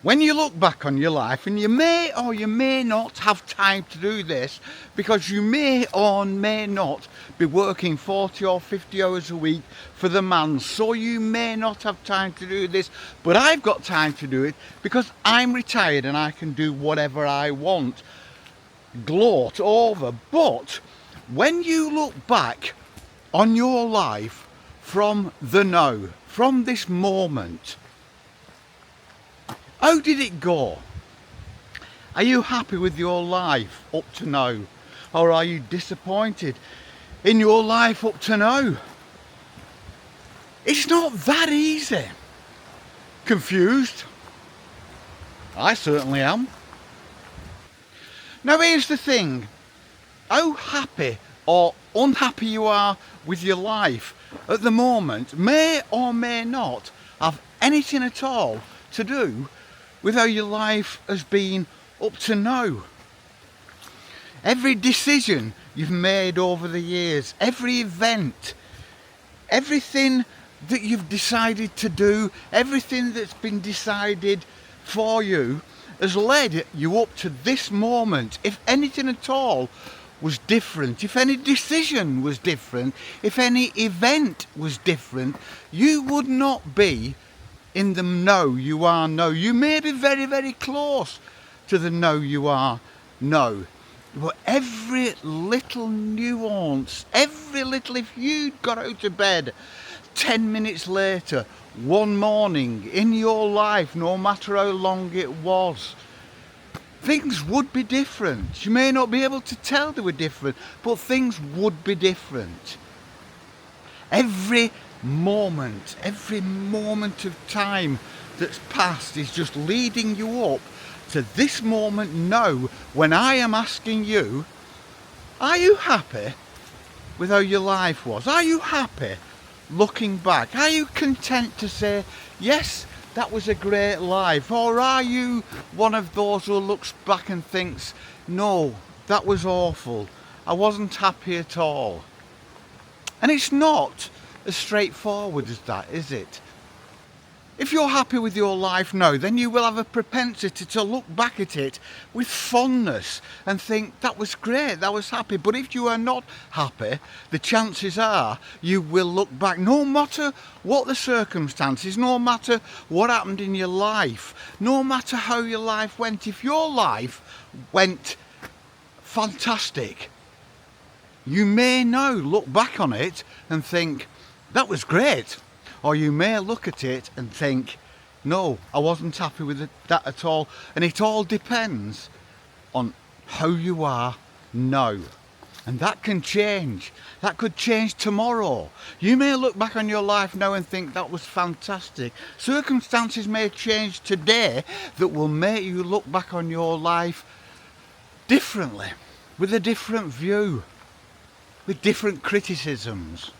When you look back on your life, and you may or you may not have time to do this, because you may or may not be working 40 or 50 hours a week for the man, so you may not have time to do this, but I've got time to do it because I'm retired and I can do whatever I want. Gloat over. But when you look back on your life from the now, from this moment, how did it go? Are you happy with your life up to now? Or are you disappointed in your life up to now? It's not that easy. Confused? I certainly am. Now here's the thing. How happy or unhappy you are with your life at the moment may or may not have anything at all to do with how your life has been up to now. Every decision you've made over the years, every event, everything that you've decided to do, everything that's been decided for you has led you up to this moment. If anything at all was different, if any decision was different, if any event was different, you would not be in the know you are now. You may be very, very close to the know you are now. But every little nuance, if you got out of bed 10 minutes later, one morning in your life, no matter how long it was, things would be different. You may not be able to tell they were different, but things would be different. Every moment of time that's passed is just leading you up to this moment now, when I am asking you, are you happy with how your life was? Are you happy looking back? Are you content to say, yes, that was a great life? Or are you one of those who looks back and thinks, no, that was awful, I wasn't happy at all? And it's not as straightforward as that, is it? If you're happy with your life now, then you will have a propensity to look back at it with fondness and think, that was great, that was happy. But if you are not happy, the chances are you will look back, no matter what the circumstances, no matter what happened in your life, no matter how your life went. If your life went fantastic, you may now look back on it and think, that was great. Or you may look at it and think, no, I wasn't happy with that at all. And it all depends on how you are now. And that can change. That could change tomorrow. You may look back on your life now and think that was fantastic. Circumstances may change today that will make you look back on your life differently, with a different view, with different criticisms.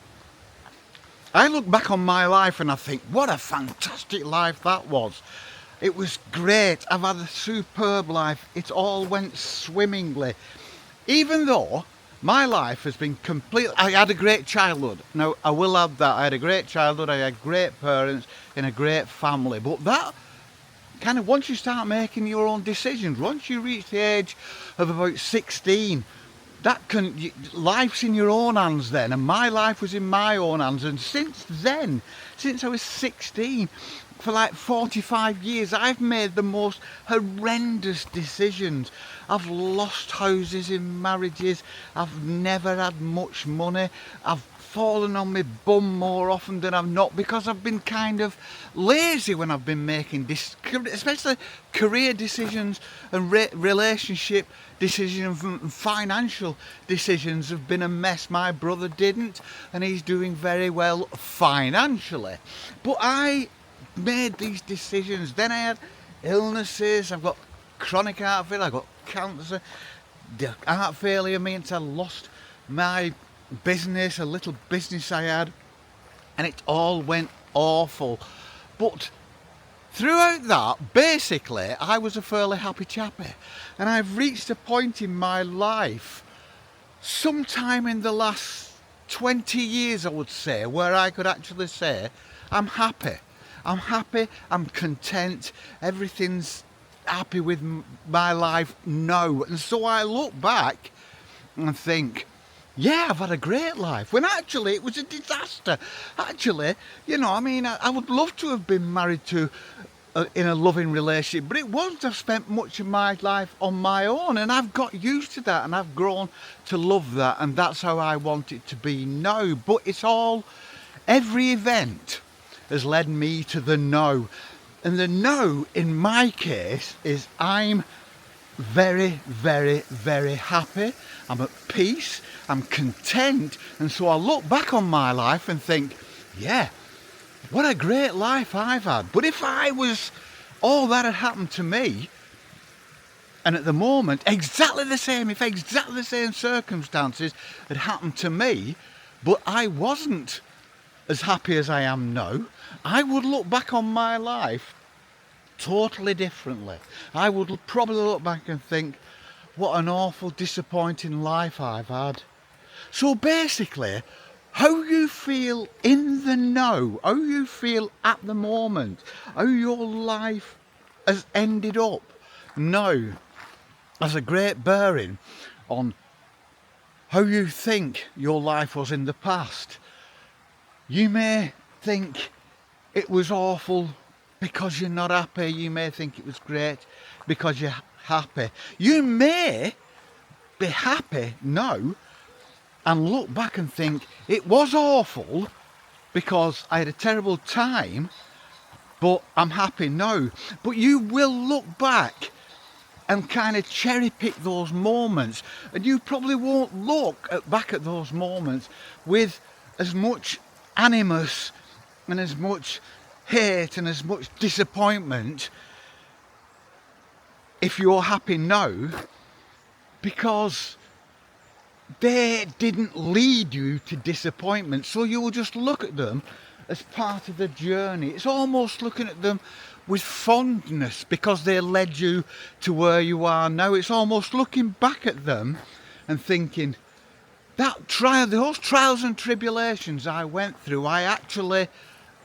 I look back on my life and I think, what a fantastic life that was. It was great. I've had a superb life. It all went swimmingly. Even though my life has been complete. I had a great childhood. Now, I will add that. I had a great childhood. I had great parents in a great family. But that kind of, once you start making your own decisions, once you reach the age of about 16, life's in your own hands then, and my life was in my own hands. And since then, since I was 16, for like 45 years, I've made the most horrendous decisions. I've lost houses in marriages. I've never had much money. I've fallen on my bum more often than I've not, because I've been kind of lazy when I've been making especially career decisions and relationship decisions and financial decisions have been a mess. My brother didn't, and he's doing very well financially. But I made these decisions. Then I had illnesses. I've got chronic heart failure. I've got cancer. The heart failure means I lost my business, a little business I had, and it all went awful. But throughout that, basically, I was a fairly happy chappy. And I've reached a point in my life, sometime in the last 20 years, I would say, where I could actually say, I'm happy. I'm happy, I'm content, everything's happy with my life? No. And so I look back and think, yeah, I've had a great life, when actually it was a disaster. Actually, I would love to have been married to in a loving relationship, but it wasn't. I've spent much of my life on my own, and I've got used to that, and I've grown to love that, and that's how I want it to be now. But it's all, every event has led me to the no. And the no, in my case, is I'm very, very, very happy. I'm at peace. I'm content. And so I look back on my life and think, yeah, what a great life I've had. But if I was, all that had happened to me, and at the moment, exactly the same, if exactly the same circumstances had happened to me, but I wasn't as happy as I am now, I would look back on my life totally differently. I would probably look back and think, what an awful, disappointing life I've had. So basically, how you feel in the now, how you feel at the moment, how your life has ended up now, has a great bearing on how you think your life was in the past. You may think it was awful because you're not happy. You may think it was great because you're happy. You may be happy now and look back and think it was awful because I had a terrible time, but I'm happy now. But you will look back and kind of cherry pick those moments, and you probably won't look back at those moments with as much animus and as much hate and as much disappointment if you're happy now, because they didn't lead you to disappointment. So you will just look at them as part of the journey. It's almost looking at them with fondness because they led you to where you are now. It's almost looking back at them and thinking, those trials and tribulations I went through, I actually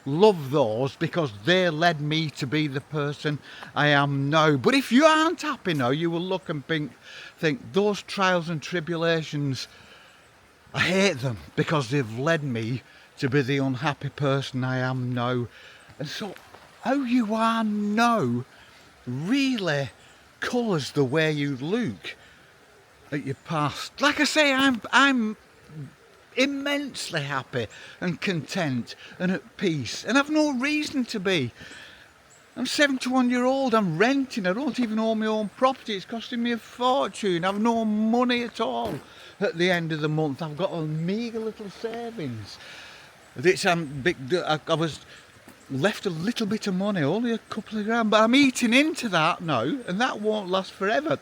love those because they led me to be the person I am now. But if you aren't happy now, you will look and think those trials and tribulations, I hate them because they've led me to be the unhappy person I am now. And so how you are now really colours the way you look at your past. Like I say, I'm immensely happy and content and at peace, and I've no reason to be. I'm 71-year-old, I'm renting, I don't even own my own property, it's costing me a fortune, I've no money at all at the end of the month. I've got a meagre little savings. I was left a little bit of money, only a couple of grand, but I'm eating into that now, and that won't last forever.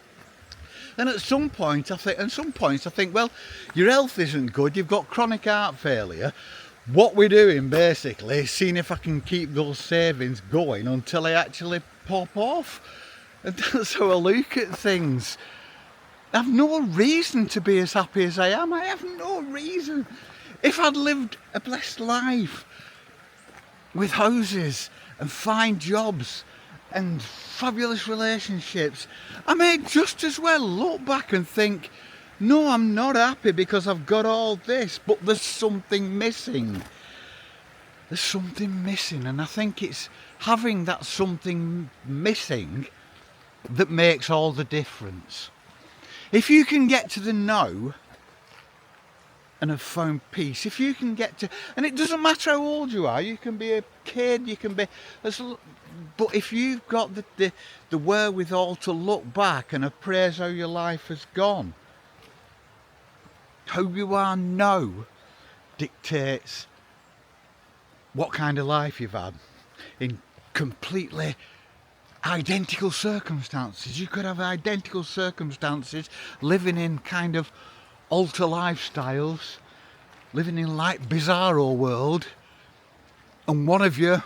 And at some point I think, well, your health isn't good, you've got chronic heart failure. What we're doing basically is seeing if I can keep those savings going until I actually pop off. And that's how I look at things. I've no reason to be as happy as I am. I have no reason. If I'd lived a blessed life with houses and fine jobs and fabulous relationships, I may just as well look back and think, no, I'm not happy because I've got all this, but there's something missing. There's something missing, and I think it's having that something missing that makes all the difference. If you can get to the no and have found peace, if you can get to, and it doesn't matter how old you are, you can be a kid, you can be, but if you've got the wherewithal to look back and appraise how your life has gone, how you are now dictates what kind of life you've had. In completely identical circumstances, you could have identical circumstances, living in kind of alter lifestyles, living in like bizarro world, and one of you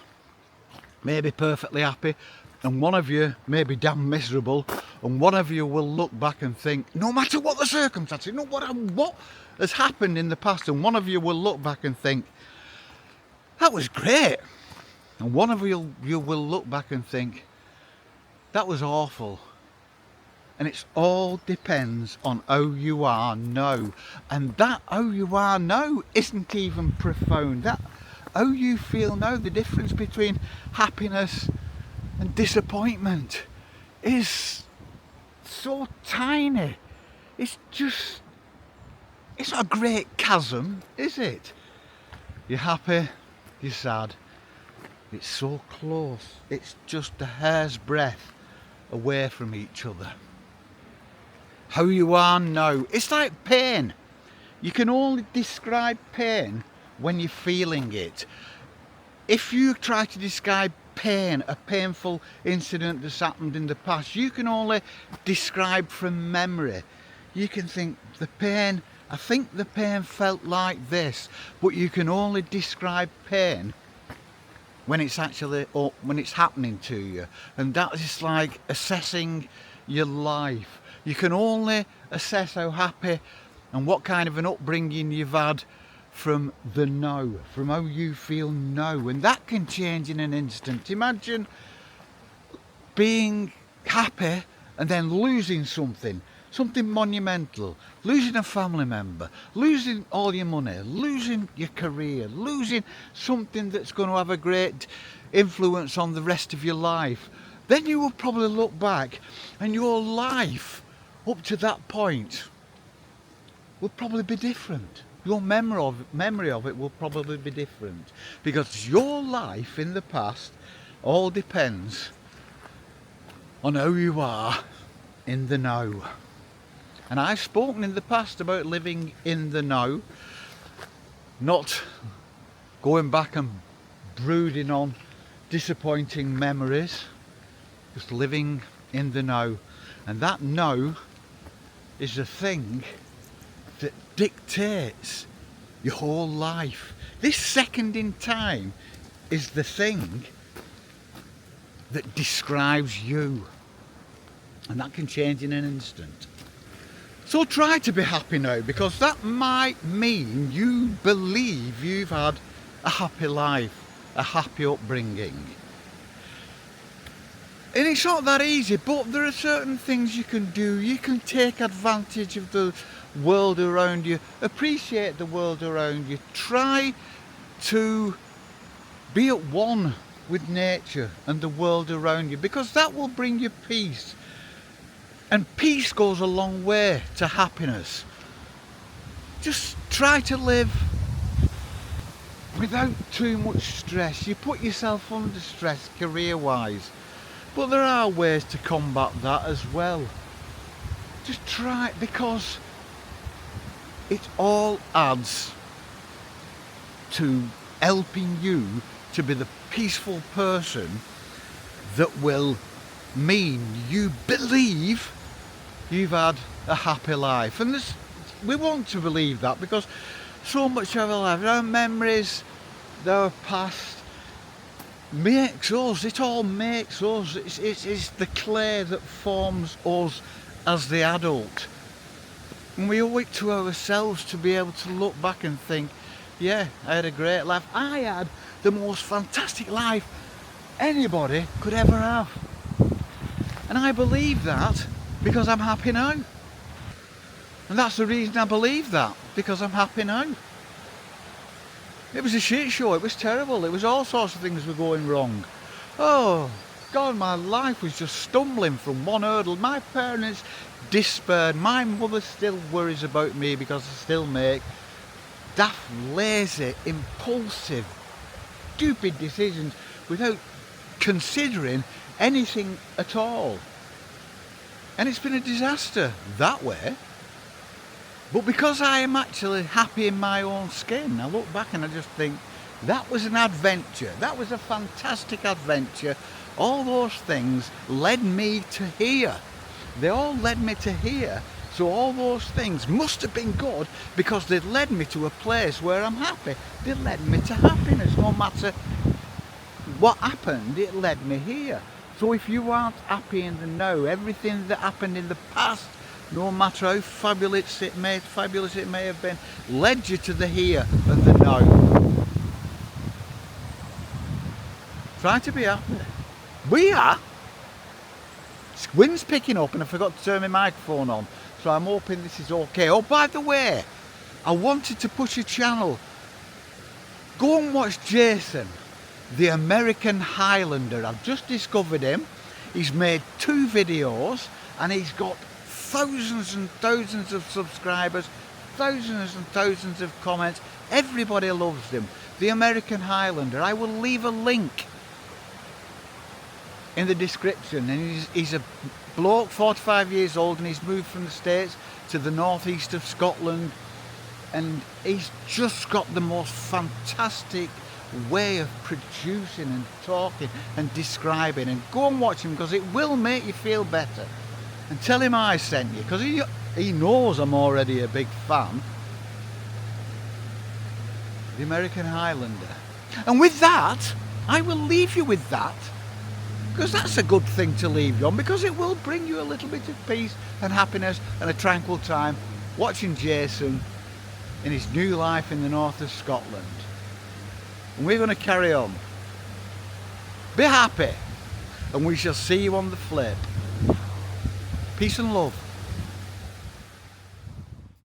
may be perfectly happy, and one of you may be damn miserable, and one of you will look back and think, no matter what the circumstances, no matter what has happened in the past, and one of you will look back and think, that was great. And one of you will look back and think, that was awful. And it all depends on how you are now. And that how you are now isn't even profound. That how you feel now, the difference between happiness and disappointment is so tiny. It's not a great chasm, is it? You're happy, you're sad. It's so close. It's just a hair's breadth away from each other. How you are now. It's like pain. You can only describe pain when you're feeling it. If you try to describe pain, a painful incident that's happened in the past, you can only describe from memory. You can think I think the pain felt like this, but you can only describe pain when it's happening to you. And that is like assessing your life. You can only assess how happy and what kind of an upbringing you've had from the now, from how you feel now, and that can change in an instant. Imagine being happy and then losing something monumental, losing a family member, losing all your money, losing your career, losing something that's going to have a great influence on the rest of your life. Then you will probably look back and your life up to that point will probably be different. Your memory of it will probably be different, because your life in the past all depends on how you are in the now. And I've spoken in the past about living in the now, not going back and brooding on disappointing memories, just living in the now. And that now is the thing that dictates your whole life. This second in time is the thing that describes you, and that can change in an instant. So try to be happy now, because that might mean you believe you've had a happy life, a happy upbringing. And it's not that easy, but there are certain things you can do. You can take advantage of the world around you, appreciate the world around you, try to be at one with nature and the world around you, because that will bring you peace. And peace goes a long way to happiness. Just try to live without too much stress. You put yourself under stress career-wise, but there are ways to combat that as well. Just try it, because it all adds to helping you to be the peaceful person that will mean you believe you've had a happy life. And we want to believe that, because so much of our life, our memories, our past, makes us. It all makes us. It's the clay that forms us as the adult. And we owe it to ourselves to be able to look back and think, yeah, I had a great life. I had the most fantastic life anybody could ever have. And I believe that because I'm happy now. And that's the reason I believe that, because I'm happy now. It was a shit show, it was terrible, it was all sorts of things were going wrong. Oh God, my life was just stumbling from one hurdle. My parents despaired. My mother still worries about me because I still make daft, lazy, impulsive, stupid decisions without considering anything at all. And it's been a disaster that way. But because I am actually happy in my own skin, I look back and I just think, that was an adventure. That was a fantastic adventure. All those things led me to here. They all led me to here. So all those things must have been good, because they led me to a place where I'm happy. They led me to happiness. No matter what happened, it led me here. So if you aren't happy in the now, everything that happened in the past, no matter how fabulous it may have been, led you to the here and the now. Try to be happy. We are. Wind's picking up and I forgot to turn my microphone on, so I'm hoping this is okay. Oh, by the way, I wanted to push a channel. Go and watch Jason, the American Highlander. I've just discovered him. He's made 2 videos and he's got thousands and thousands of subscribers, thousands and thousands of comments. Everybody loves him. The American Highlander. I will leave a link in the description, and he's a bloke, 45 years old, and he's moved from the States to the northeast of Scotland, and he's just got the most fantastic way of producing and talking and describing. And go and watch him, because it will make you feel better. And tell him I sent you, because he knows I'm already a big fan. The American Highlander. And with that, I will leave you with that, because that's a good thing to leave you on, because it will bring you a little bit of peace and happiness and a tranquil time watching Jason in his new life in the north of Scotland. And we're going to carry on. Be happy, and we shall see you on the flip. Peace and love.